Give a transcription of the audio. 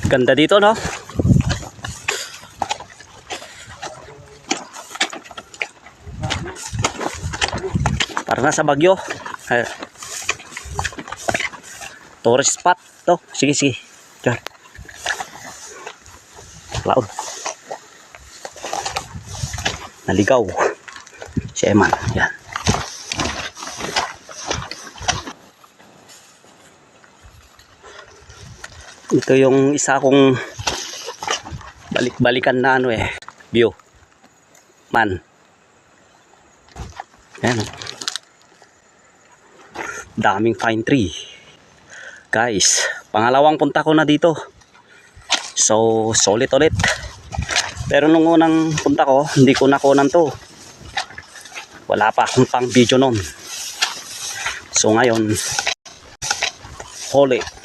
Ganda dito, no? Para nasa Bagyo. Tourist spot to. Sige, sige. Diyan. Laon. Naligaw. Si Eman. Yan. Ito yung isa kong balik-balikan na ano view. Man. Yan. Daming pine tree. Guys, pangalawang punta ko na dito. So, solid ulit. Pero nung unang punta ko, hindi ko nakunan to. Wala pa akong pang video nun. So ngayon, huli.